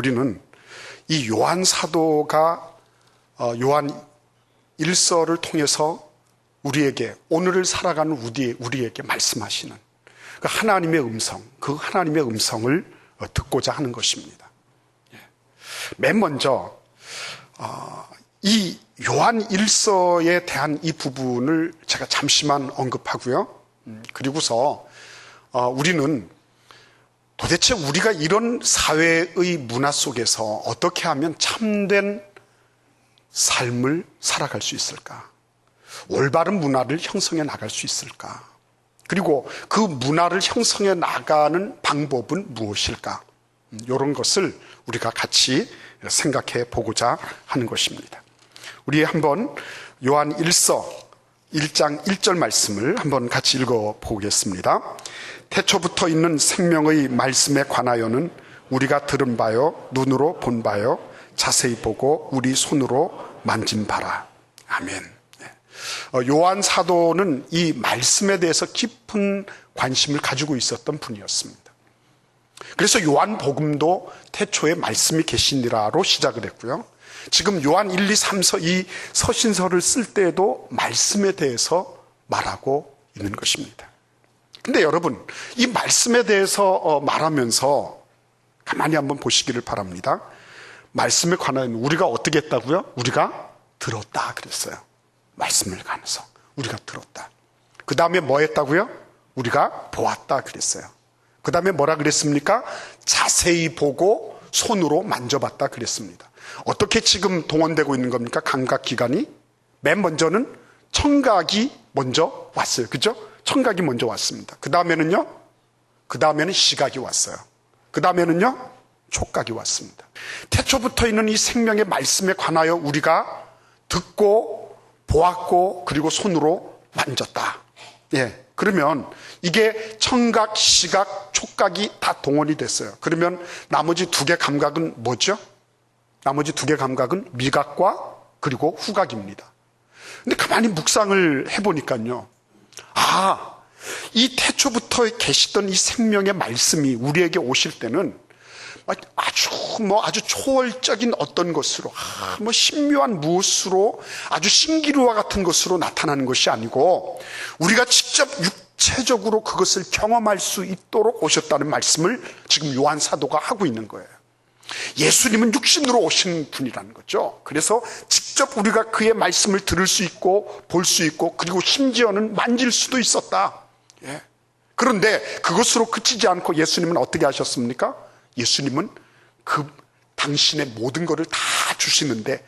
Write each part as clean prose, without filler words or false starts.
우리는 이 요한 사도가 요한 1서를 통해서 우리에게, 오늘을 살아가는 우리에게 말씀하시는 그 하나님의 음성을 듣고자 하는 것입니다. 맨 먼저 이 요한 1서에 대한 이 부분을 제가 잠시만 언급하고요. 그리고서 우리는 도대체 우리가 이런 사회의 문화 속에서 어떻게 하면 참된 삶을 살아갈 수 있을까? 올바른 문화를 형성해 나갈 수 있을까? 그리고 그 문화를 형성해 나가는 방법은 무엇일까? 이런 것을 우리가 같이 생각해 보고자 하는 것입니다. 우리 한번 요한 1서 1장 1절 말씀을 한번 같이 읽어보겠습니다. 태초부터 있는 생명의 말씀에 관하여는 우리가 들은 바요, 눈으로 본 바요, 자세히 보고 우리 손으로 만진 바라. 아멘. 요한 사도는 이 말씀에 대해서 깊은 관심을 가지고 있었던 분이었습니다. 그래서 요한 복음도 태초에 말씀이 계시니라로 시작을 했고요. 지금 요한 1, 2, 3서 이 서신서를 쓸 때에도 말씀에 대해서 말하고 있는 것입니다. 근데 여러분, 이 말씀에 대해서 말하면서 가만히 한번 보시기를 바랍니다. 말씀에 관하여 우리가 어떻게 했다고요? 우리가 들었다 그랬어요. 말씀을 관해서 우리가 들었다. 그 다음에 뭐 했다고요? 우리가 보았다 그랬어요. 그 다음에 뭐라 그랬습니까? 자세히 보고 손으로 만져봤다 그랬습니다. 어떻게 지금 동원되고 있는 겁니까? 감각기관이? 맨 먼저는 청각이 먼저 왔어요. 그죠? 청각이 먼저 왔습니다. 그 다음에는요? 그 다음에는 시각이 왔어요. 그 다음에는요? 촉각이 왔습니다. 태초부터 있는 이 생명의 말씀에 관하여 우리가 듣고 보았고 그리고 손으로 만졌다. 예. 그러면 이게 청각, 시각, 촉각이 다 동원이 됐어요. 그러면 나머지 두 개 감각은 뭐죠? 나머지 두 개 감각은 미각과 그리고 후각입니다. 근데 가만히 묵상을 해보니까요. 이 태초부터 계시던 이 생명의 말씀이 우리에게 오실 때는 아주 초월적인 어떤 것으로, 신묘한 무엇으로, 아주 신기루와 같은 것으로 나타나는 것이 아니고, 우리가 직접 육체적으로 그것을 경험할 수 있도록 오셨다는 말씀을 지금 요한 사도가 하고 있는 거예요. 예수님은 육신으로 오신 분이라는 거죠. 그래서 직접 우리가 그의 말씀을 들을 수 있고, 볼 수 있고, 그리고 심지어는 만질 수도 있었다. 예. 그런데 그것으로 그치지 않고 예수님은 어떻게 하셨습니까? 예수님은 당신의 모든 것을 다 주시는데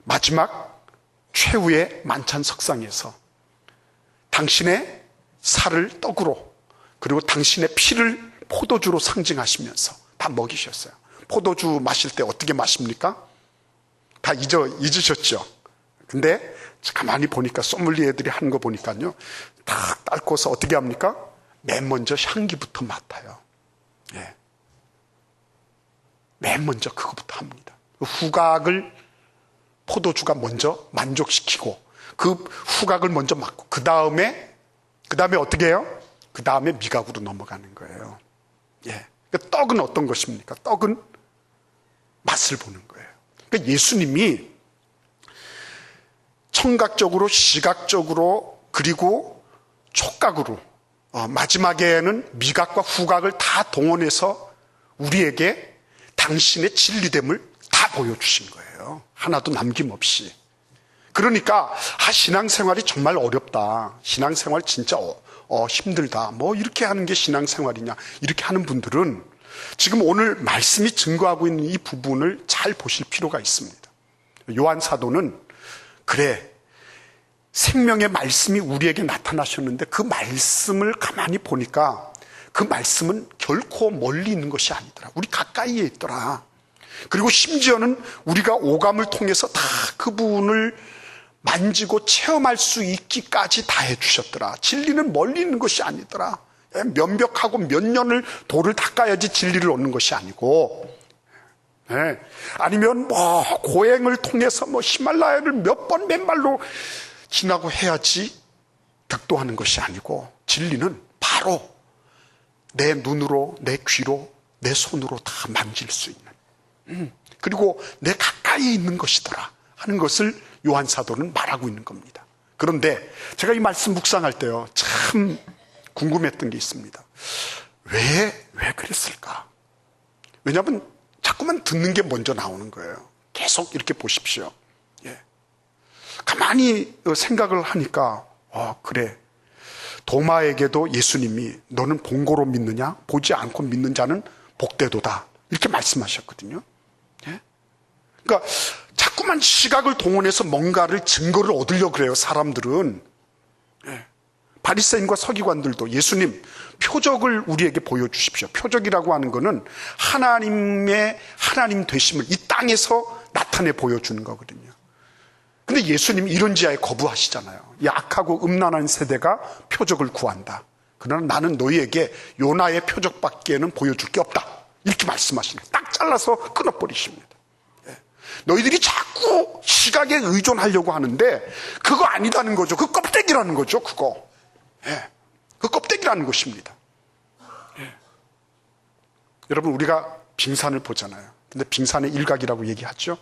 마지막 최후의 만찬석상에서 당신의 살을 떡으로 그리고 당신의 피를 포도주로 상징하시면서 다 먹이셨어요. 포도주 마실 때 어떻게 마십니까? 다 잊으셨죠? 근데 가만히 보니까 소믈리에들이 하는 거 보니까요, 딱 딸고서 어떻게 합니까? 맨 먼저 향기부터 맡아요. 예. 맨 먼저 그거부터 합니다. 후각을 포도주가 먼저 만족시키고 그 후각을 먼저 맡고 그 다음에 어떻게 해요? 그 다음에 미각으로 넘어가는 거예요. 예. 그러니까 떡은 어떤 것입니까? 떡은 맛을 보는 거예요. 그러니까 예수님이 청각적으로, 시각적으로, 그리고 촉각으로, 마지막에는 미각과 후각을 다 동원해서 우리에게 당신의 진리됨을 다 보여주신 거예요. 하나도 남김없이. 그러니까 신앙생활이 정말 어렵다. 신앙생활 진짜 힘들다. 뭐 이렇게 하는 게 신앙생활이냐. 이렇게 하는 분들은 지금 오늘 말씀이 증거하고 있는 이 부분을 잘 보실 필요가 있습니다. 요한 사도는 그래, 생명의 말씀이 우리에게 나타나셨는데 그 말씀을 가만히 보니까 그 말씀은 결코 멀리 있는 것이 아니더라. 우리 가까이에 있더라. 그리고 심지어는 우리가 오감을 통해서 다 그분을 만지고 체험할 수 있기까지 다 해주셨더라. 진리는 멀리 있는 것이 아니더라. 면벽하고 몇 년을 돌을 닦아야지 진리를 얻는 것이 아니고, 아니면 고행을 통해서 히말라야를 몇 번 맨발로 지나고 해야지 득도하는 것이 아니고, 진리는 바로 내 눈으로, 내 귀로, 내 손으로 다 만질 수 있는, 그리고 내 가까이에 있는 것이더라 하는 것을 요한 사도는 말하고 있는 겁니다. 그런데 제가 이 말씀 묵상할 때요, 참 궁금했던 게 있습니다. 왜 그랬을까? 왜냐하면 자꾸만 듣는 게 먼저 나오는 거예요. 계속 이렇게 보십시오. 예. 가만히 생각을 하니까 그래, 도마에게도 예수님이 너는 본고로 믿느냐? 보지 않고 믿는 자는 복되도다 이렇게 말씀하셨거든요. 예? 그러니까 자꾸만 시각을 동원해서 뭔가를 증거를 얻으려고 그래요, 사람들은. 예. 바리새인과 서기관들도 예수님 표적을 우리에게 보여주십시오. 표적이라고 하는 것은 하나님의 하나님 되심을 이 땅에서 나타내 보여주는 거거든요. 근데 예수님이 이런 지하에 거부하시잖아요. 이 악하고 음란한 세대가 표적을 구한다. 그러나 나는 너희에게 요나의 표적밖에는 보여줄 게 없다. 이렇게 말씀하시는 거예요. 딱 잘라서 끊어버리십니다. 예. 너희들이 자꾸 시각에 의존하려고 하는데 그거 아니라는 거죠. 그 껍데기라는 거죠. 그거. 예. 그 껍데기라는 것입니다. 예. 여러분, 우리가 빙산을 보잖아요. 근데 빙산의 일각이라고 얘기하죠.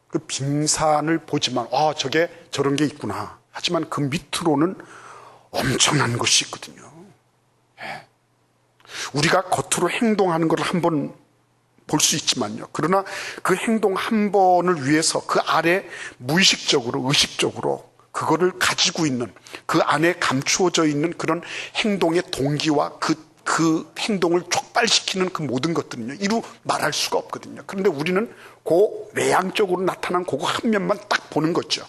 그 빙산을 보지만 저게 저런 게 있구나. 하지만 그 밑으로는 엄청난 것이 있거든요. 예. 우리가 겉으로 행동하는 걸 한번 볼 수 있지만요, 그러나 그 행동 한 번을 위해서 그 아래 무의식적으로 의식적으로 그거를 가지고 있는, 그 안에 감추어져 있는 그런 행동의 동기와 그 행동을 촉발시키는 그 모든 것들은요, 이루 말할 수가 없거든요. 그런데 우리는 그 외향적으로 나타난 그거 한 면만 딱 보는 거죠.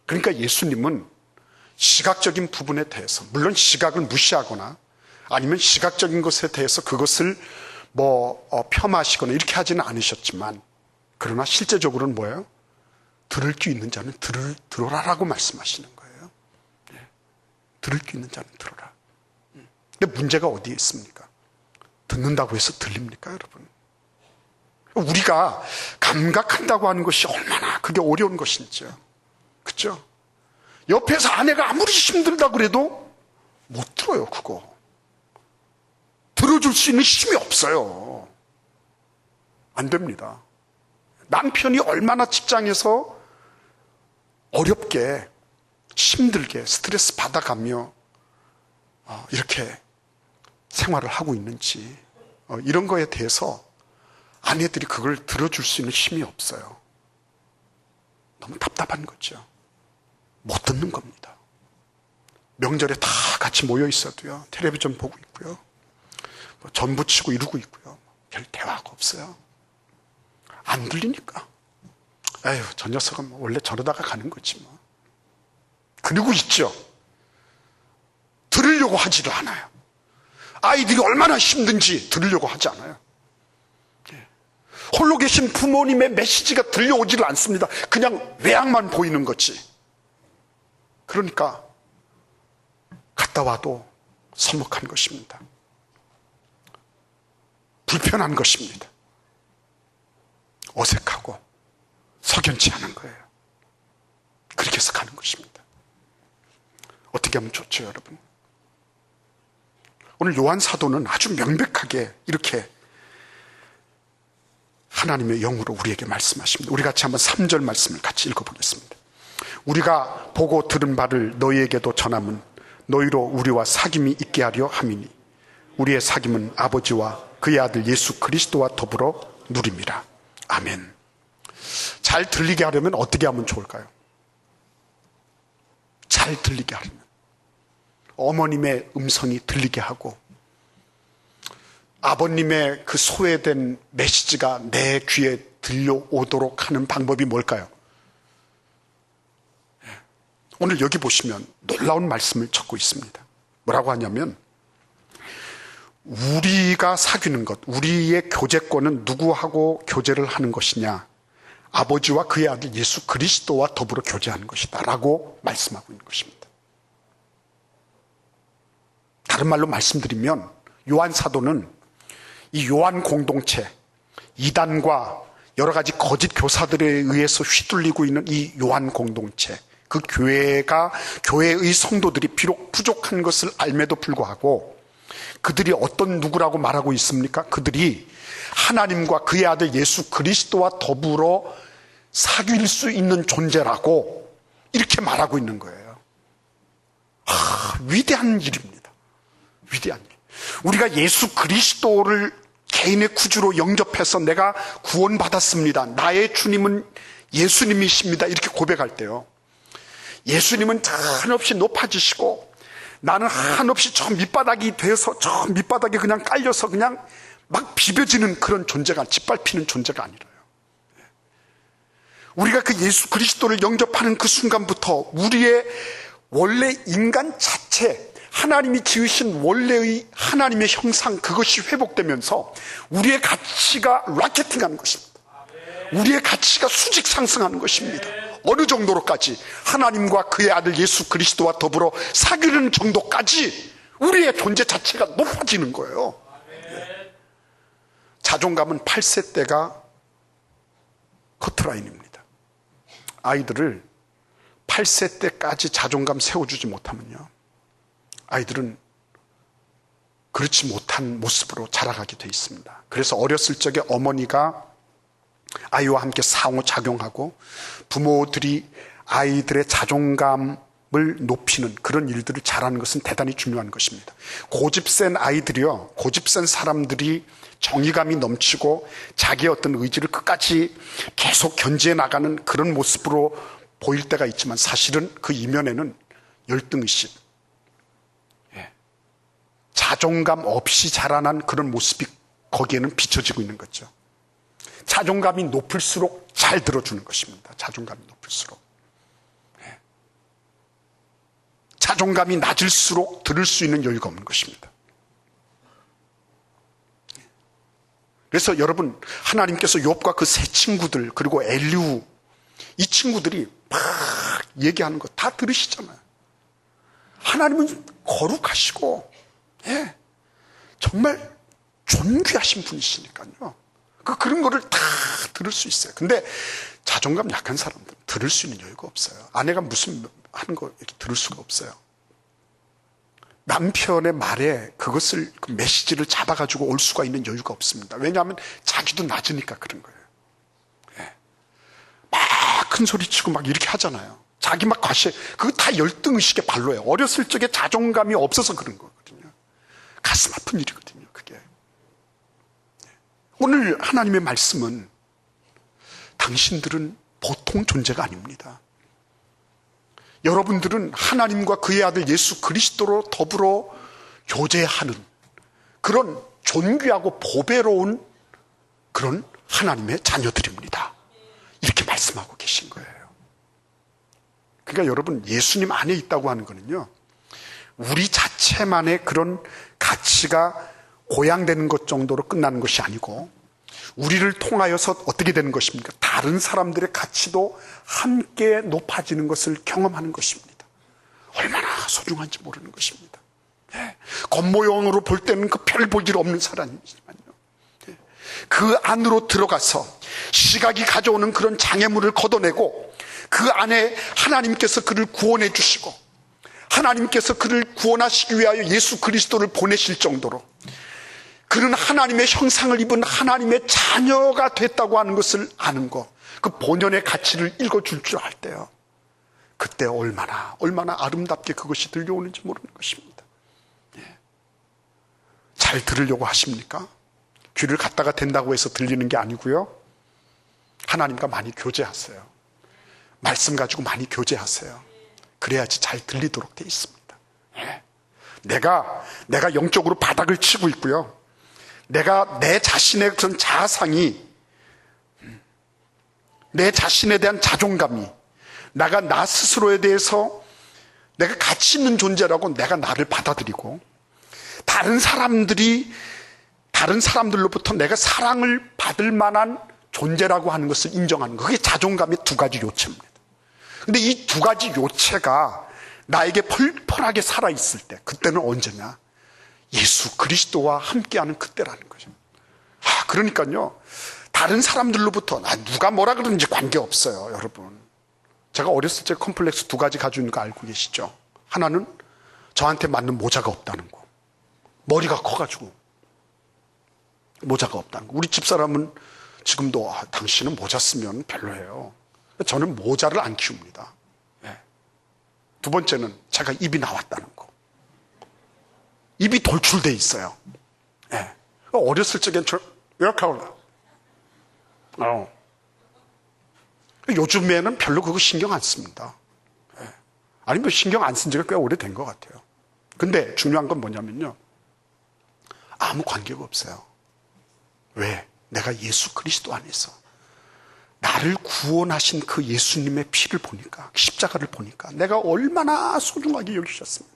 그러니까 예수님은 시각적인 부분에 대해서, 물론 시각을 무시하거나 아니면 시각적인 것에 대해서 그것을 폄하하시거나 이렇게 하지는 않으셨지만, 그러나 실제적으로는 뭐예요? 들을 귀 있는 자는 들어라라고 말씀하시는 거예요. 예. 들을 귀 있는 자는 들어라. 근데 문제가 어디에 있습니까? 듣는다고 해서 들립니까, 여러분? 우리가 감각한다고 하는 것이 얼마나 그게 어려운 것인지요. 그렇죠? 옆에서 아내가 아무리 힘들다 그래도 못 들어요, 그거. 들어줄 수 있는 힘이 없어요. 안 됩니다. 남편이 얼마나 직장에서 어렵게 힘들게 스트레스 받아가며 이렇게 생활을 하고 있는지, 이런 거에 대해서 아내들이 그걸 들어줄 수 있는 힘이 없어요. 너무 답답한 거죠. 못 듣는 겁니다. 명절에 다 같이 모여 있어도요, 텔레비전 보고 있고요, 전 부치고 이러고 있고요, 별 대화가 없어요. 안 들리니까. 에휴, 저 녀석은 원래 저러다가 가는 거지 뭐. 그리고 있죠, 들으려고 하지를 않아요. 아이들이 얼마나 힘든지 들으려고 하지 않아요. 홀로 계신 부모님의 메시지가 들려오지를 않습니다. 그냥 외양만 보이는 거지. 그러니까 갔다 와도 서먹한 것입니다. 불편한 것입니다. 어색하고 석연치 않은 거예요. 그렇게 해서 가는 것입니다. 어떻게 하면 좋죠, 여러분? 오늘 요한 사도는 아주 명백하게 이렇게 하나님의 영으로 우리에게 말씀하십니다. 우리 같이 한번 3절 말씀을 같이 읽어보겠습니다. 우리가 보고 들은 바를 너희에게도 전함은 너희로 우리와 사귐이 있게 하려 함이니 우리의 사귐은 아버지와 그의 아들 예수 그리스도와 더불어 누림이라. 아멘. 잘 들리게 하려면 어떻게 하면 좋을까요? 잘 들리게 하려면 어머님의 음성이 들리게 하고 아버님의 그 소외된 메시지가 내 귀에 들려오도록 하는 방법이 뭘까요? 오늘 여기 보시면 놀라운 말씀을 적고 있습니다. 뭐라고 하냐면, 우리가 사귀는 것, 우리의 교제권은 누구하고 교제를 하는 것이냐? 아버지와 그의 아들 예수 그리스도와 더불어 교제하는 것이다 라고 말씀하고 있는 것입니다. 다른 말로 말씀드리면 요한 사도는 이 요한 공동체, 이단과 여러 가지 거짓 교사들에 의해서 휘둘리고 있는 이 요한 공동체, 그 교회의 성도들이 비록 부족한 것을 알매도 불구하고 그들이 어떤 누구라고 말하고 있습니까? 그들이 하나님과 그의 아들 예수 그리스도와 더불어 사귈 수 있는 존재라고 이렇게 말하고 있는 거예요. 위대한 일입니다. 위대한 일. 우리가 예수 그리스도를 개인의 구주로 영접해서 내가 구원받았습니다. 나의 주님은 예수님이십니다. 이렇게 고백할 때요, 예수님은 한없이 높아지시고 나는 한없이 저 밑바닥이 돼서 저 밑바닥에 그냥 깔려서 그냥 막 비벼지는 그런 존재가, 짓밟히는 존재가 아니라요. 우리가 그 예수 그리스도를 영접하는 그 순간부터 우리의 원래 인간 자체, 하나님이 지으신 원래의 하나님의 형상, 그것이 회복되면서 우리의 가치가 라켓팅하는 것입니다. 우리의 가치가 수직 상승하는 것입니다. 어느 정도로까지? 하나님과 그의 아들 예수 그리스도와 더불어 사귀는 정도까지 우리의 존재 자체가 높아지는 거예요. 자존감은 8세 때가 커트라인입니다. 아이들을 8세 때까지 자존감 세워주지 못하면요, 아이들은 그렇지 못한 모습으로 자라가게 돼 있습니다. 그래서 어렸을 적에 어머니가 아이와 함께 상호작용하고 부모들이 아이들의 자존감을 높이는 그런 일들을 잘하는 것은 대단히 중요한 것입니다. 고집센 아이들이요, 고집센 사람들이 정의감이 넘치고 자기의 어떤 의지를 끝까지 계속 견지해 나가는 그런 모습으로 보일 때가 있지만 사실은 그 이면에는 열등의식, 자존감 없이 자라난 그런 모습이 거기에는 비춰지고 있는 거죠. 자존감이 높을수록 잘 들어주는 것입니다. 자존감이 높을수록. 자존감이 낮을수록 들을 수 있는 여유가 없는 것입니다. 그래서 여러분, 하나님께서 욥과 그 세 친구들, 그리고 엘리후, 이 친구들이 막 얘기하는 거 다 들으시잖아요. 하나님은 거룩하시고, 정말 존귀하신 분이시니까요. 그런 거를 다 들을 수 있어요. 근데 자존감 약한 사람들은 들을 수 있는 여유가 없어요. 아내가 무슨 하는 거 이렇게 들을 수가 없어요. 남편의 말에 그것을, 그 메시지를 잡아가지고 올 수가 있는 여유가 없습니다. 왜냐하면 자기도 낮으니까 그런 거예요. 막 큰 소리 치고 막 이렇게 하잖아요. 자기 막 과시해. 그거 다 열등의식의 발로예요. 어렸을 적에 자존감이 없어서 그런 거거든요. 가슴 아픈 일이거든요, 그게. 오늘 하나님의 말씀은 당신들은 보통 존재가 아닙니다. 여러분들은 하나님과 그의 아들 예수 그리스도로 더불어 교제하는 그런 존귀하고 보배로운 그런 하나님의 자녀들입니다. 이렇게 말씀하고 계신 거예요. 그러니까 여러분, 예수님 안에 있다고 하는 거는요, 우리 자체만의 그런 가치가 고양되는 것 정도로 끝나는 것이 아니고 우리를 통하여서 어떻게 되는 것입니까? 다른 사람들의 가치도 함께 높아지는 것을 경험하는 것입니다. 얼마나 소중한지 모르는 것입니다. 겉모형으로 볼 때는 그 별 볼 일 없는 사람이지만요, 그 안으로 들어가서 시각이 가져오는 그런 장애물을 걷어내고 그 안에 하나님께서 그를 구원해 주시고 하나님께서 그를 구원하시기 위하여 예수 그리스도를 보내실 정도로 그는 하나님의 형상을 입은 하나님의 자녀가 됐다고 하는 것을 아는 것, 그 본연의 가치를 읽어줄 줄 알 때요, 그때 얼마나 아름답게 그것이 들려오는지 모르는 것입니다. 잘 들으려고 하십니까? 귀를 갖다가 댄다고 해서 들리는 게 아니고요, 하나님과 많이 교제하세요. 말씀 가지고 많이 교제하세요. 그래야지 잘 들리도록 돼 있습니다. 내가 영적으로 바닥을 치고 있고요, 내가 내 자신의 그런 자아상이, 내 자신에 대한 자존감이, 내가 나 스스로에 대해서 내가 가치 있는 존재라고 내가 나를 받아들이고 다른 사람들로부터 내가 사랑을 받을 만한 존재라고 하는 것을 인정하는 것, 그게 자존감의 두 가지 요체입니다. 근데 이 두 가지 요체가 나에게 펄펄하게 살아있을 때, 그때는 언제냐? 예수 그리스도와 함께하는 그때라는 거죠. 그러니까요, 다른 사람들로부터 누가 뭐라 그러는지 관계없어요. 여러분, 제가 어렸을 때 컴플렉스 두 가지 가지고 있는 거 알고 계시죠? 하나는 저한테 맞는 모자가 없다는 거. 머리가 커가지고 모자가 없다는 거. 우리 집사람은 지금도 당신은 모자 쓰면 별로예요. 저는 모자를 안 키웁니다. 두 번째는 제가 입이 나왔다는 거. 입이 돌출돼 있어요. 어렸을 적엔 이렇게 하고 요즘에는 별로 그거 신경 안 씁니다. 아니면 신경 안 쓴 지가 꽤 오래된 것 같아요. 근데 중요한 건 뭐냐면요, 아무 관계가 없어요. 왜? 내가 예수 그리스도 안에서 나를 구원하신 그 예수님의 피를 보니까, 십자가를 보니까 내가 얼마나 소중하게 여기셨으면,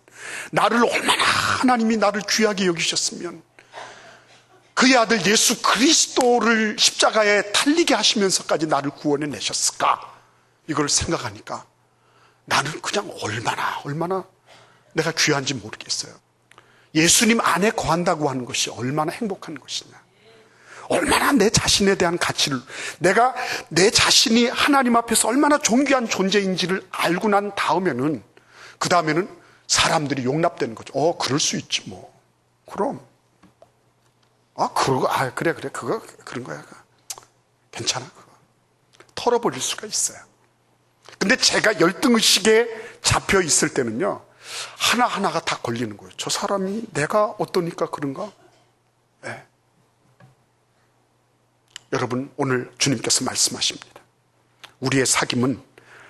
나를 얼마나 하나님이 나를 귀하게 여기셨으면 그의 아들 예수 그리스도를 십자가에 달리게 하시면서까지 나를 구원해 내셨을까? 이걸 생각하니까 나는 그냥 얼마나 내가 귀한지 모르겠어요. 예수님 안에 거한다고 하는 것이 얼마나 행복한 것이냐, 얼마나 내 자신에 대한 가치를, 내가 내 자신이 하나님 앞에서 얼마나 존귀한 존재인지를 알고 난 다음에는, 그 다음에는 사람들이 용납되는 거죠. 그럴 수 있지 뭐. 그럼 그래 그거 그런 거야. 괜찮아. 그거 털어버릴 수가 있어요. 근데 제가 열등의식에 잡혀 있을 때는요, 하나하나가 다 걸리는 거예요. 저 사람이 내가 어떠니까 그런가? 네. 여러분, 오늘 주님께서 말씀하십니다. 우리의 사귐은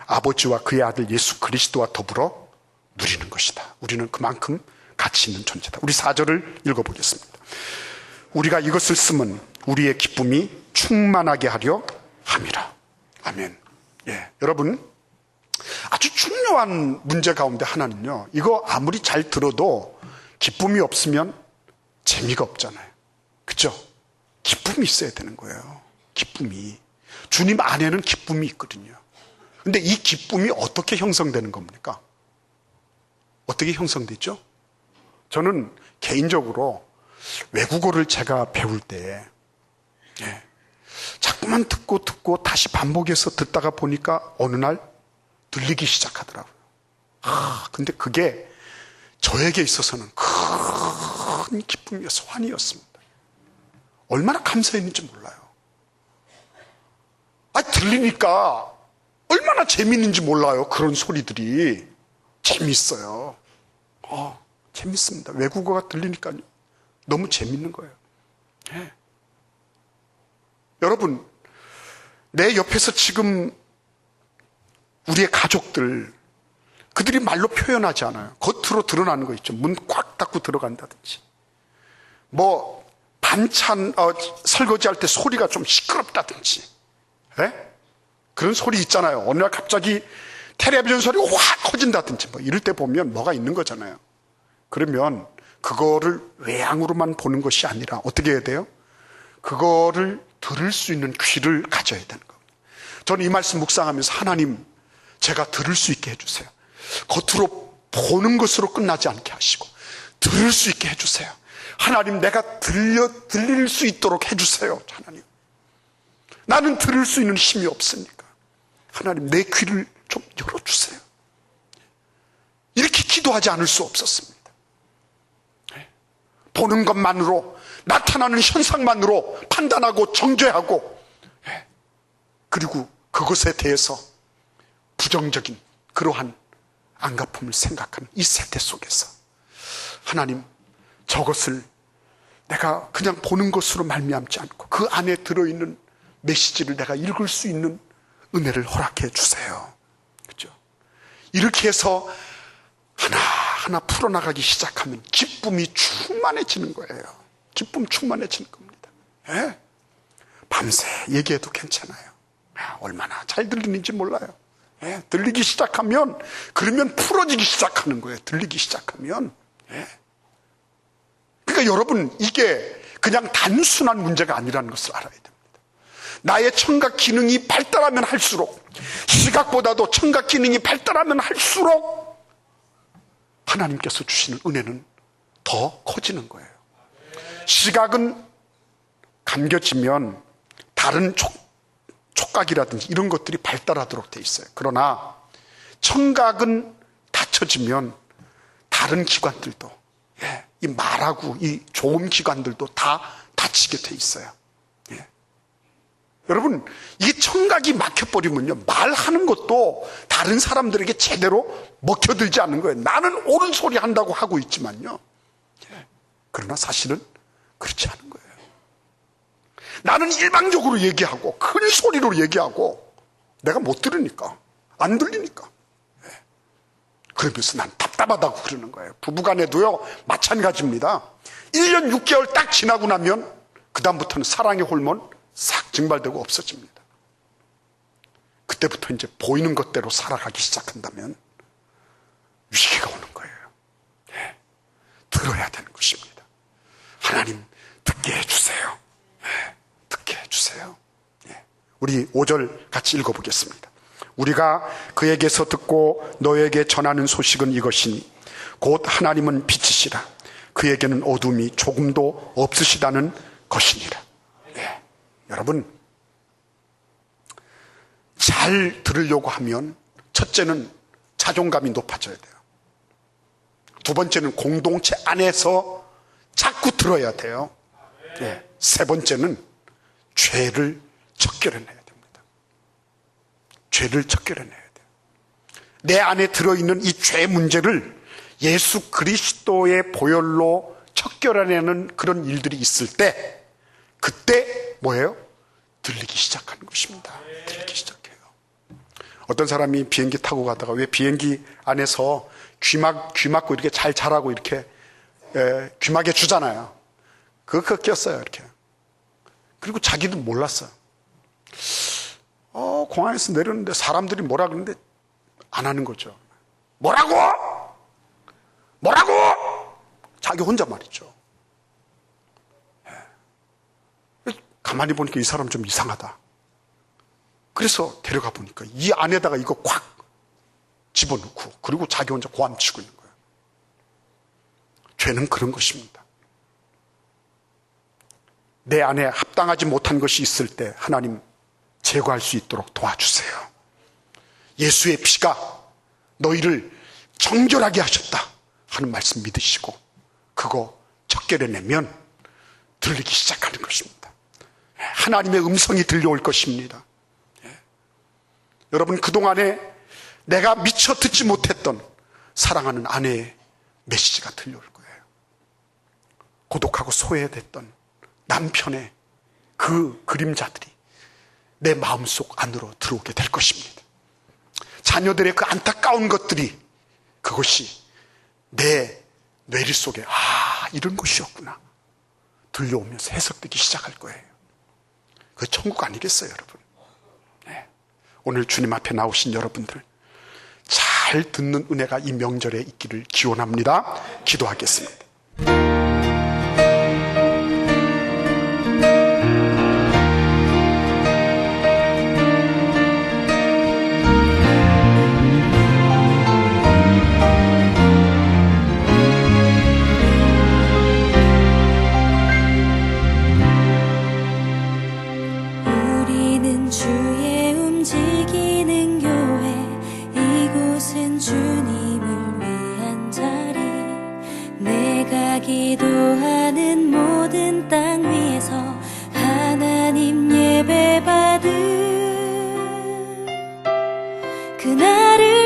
아버지와 그의 아들 예수 그리스도와 더불어 누리는 것이다. 우리는 그만큼 가치 있는 존재다. 우리 4절을 읽어보겠습니다. 우리가 이것을 쓰면 우리의 기쁨이 충만하게 하려 함이라. 아멘. 여러분, 아주 중요한 문제 가운데 하나는요, 이거 아무리 잘 들어도 기쁨이 없으면 재미가 없잖아요. 그렇죠? 기쁨이 있어야 되는 거예요. 기쁨이. 주님 안에는 기쁨이 있거든요. 근데 이 기쁨이 어떻게 형성되는 겁니까? 어떻게 형성되죠? 저는 개인적으로 외국어를 제가 배울 때 자꾸만 듣고 다시 반복해서 듣다가 보니까 어느 날 들리기 시작하더라고요. 근데 그게 저에게 있어서는 큰 기쁨이었어요. 환희였습니다. 얼마나 감사했는지 몰라요. 들리니까 얼마나 재밌는지 몰라요. 그런 소리들이 재밌어요. 재밌습니다. 외국어가 들리니까요, 너무 재밌는 거예요. 여러분, 내 옆에서 지금 우리의 가족들, 그들이 말로 표현하지 않아요. 겉으로 드러나는 거 있죠. 문 꽉 닫고 들어간다든지, 뭐 반찬 설거지할 때 소리가 좀 시끄럽다든지, 그런 소리 있잖아요. 어느 날 갑자기 텔레비전 소리가 확 커진다든지, 뭐 이럴 때 보면 뭐가 있는 거잖아요. 그러면 그거를 외향으로만 보는 것이 아니라 어떻게 해야 돼요? 그거를 들을 수 있는 귀를 가져야 되는 겁니다. 저는 이 말씀 묵상하면서, 하나님, 제가 들을 수 있게 해주세요. 겉으로 보는 것으로 끝나지 않게 하시고 들을 수 있게 해주세요. 하나님, 내가 들릴 수 있도록 해주세요. 하나님, 나는 들을 수 있는 힘이 없으니까 하나님, 내 귀를 좀 열어주세요. 이렇게 기도하지 않을 수 없었습니다. 보는 것만으로, 나타나는 현상만으로 판단하고 정죄하고, 그리고 그것에 대해서 부정적인 그러한 안갚음을 생각하는 이 세대 속에서, 하나님, 저것을 내가 그냥 보는 것으로 말미암지 않고 그 안에 들어있는 메시지를 내가 읽을 수 있는 은혜를 허락해 주세요. 그렇죠? 이렇게 해서 하나하나 풀어나가기 시작하면 기쁨이 충만해지는 거예요. 기쁨 충만해지는 겁니다. 밤새 얘기해도 괜찮아요. 얼마나 잘 들리는지 몰라요. 들리기 시작하면, 그러면 풀어지기 시작하는 거예요. 들리기 시작하면. 그러니까 여러분, 이게 그냥 단순한 문제가 아니라는 것을 알아야 됩니다. 나의 청각 기능이 발달하면 할수록, 시각보다도 청각 기능이 발달하면 할수록 하나님께서 주시는 은혜는 더 커지는 거예요. 시각은 감겨지면 다른 촉각이라든지 이런 것들이 발달하도록 돼 있어요. 그러나 청각은 닫혀지면 다른 기관들도 이 말하고 이 좋은 기관들도 다 닫히게 돼 있어요. 예. 여러분, 이게 청각이 막혀버리면요, 말하는 것도 다른 사람들에게 제대로 먹혀들지 않는 거예요. 나는 옳은 소리 한다고 하고 있지만요, 예. 그러나 사실은 그렇지 않은 거예요. 나는 일방적으로 얘기하고 큰 소리로 얘기하고 내가 못 들으니까, 안 들리니까, 예. 그러면서 난 답답하다고 그러는 거예요. 부부간에도요 마찬가지입니다. 1년 6개월 딱 지나고 나면 그 다음부터는 사랑의 호르몬 싹 증발되고 없어집니다. 그때부터 이제 보이는 것대로 살아가기 시작한다면 위기가 오는 거예요. 예. 들어야 되는 것입니다. 하나님 듣게 해주세요. 예. 듣게 해주세요. 예. 우리 5절 같이 읽어보겠습니다. 우리가 그에게서 듣고 너에게 전하는 소식은 이것이니 곧 하나님은 빛이시라. 그에게는 어둠이 조금도 없으시다는 것이니라. 예. 여러분, 잘 들으려고 하면 첫째는 자존감이 높아져야 돼요. 두 번째는 공동체 안에서 자꾸 들어야 돼요. 예. 세 번째는 죄를 척결해내야 됩니다. 죄를 척결해내야 돼요. 내 안에 들어있는 이 죄 문제를 예수 그리스도의 보혈로 척결해내는 그런 일들이 있을 때, 그때 뭐예요? 들리기 시작하는 것입니다. 들리기 시작해요. 어떤 사람이 비행기 타고 가다가 왜 비행기 안에서 귀 막고 이렇게 잘 자라고 이렇게 귀마개 주잖아요. 그거 꼈어요, 이렇게. 그리고 자기도 몰랐어요. 공항에서 내렸는데 사람들이 뭐라 그러는데 안 하는 거죠. 뭐라고? 자기 혼자 말이죠. 가만히 보니까 이 사람 좀 이상하다. 그래서 데려가 보니까 이 안에다가 이거 콱 집어넣고 그리고 자기 혼자 고함치고 있는 거예요. 죄는 그런 것입니다. 내 안에 합당하지 못한 것이 있을 때 하나님 제거할 수 있도록 도와주세요. 예수의 피가 너희를 정결하게 하셨다 하는 말씀 믿으시고 그거 척결해내면 들리기 시작하는 것입니다. 하나님의 음성이 들려올 것입니다. 여러분, 그동안에 내가 미처 듣지 못했던 사랑하는 아내의 메시지가 들려올 거예요. 고독하고 소외됐던 남편의 그 그림자들이 내 마음속 안으로 들어오게 될 것입니다. 자녀들의 그 안타까운 것들이, 그것이 내 뇌리 속에 이런 것이었구나 들려오면서 해석되기 시작할 거예요. 그 천국 아니겠어요, 여러분? 네. 오늘 주님 앞에 나오신 여러분들, 잘 듣는 은혜가 이 명절에 있기를 기원합니다. 기도하겠습니다. 기도하는 모든 땅 위에서 하나님 예배받은 그날을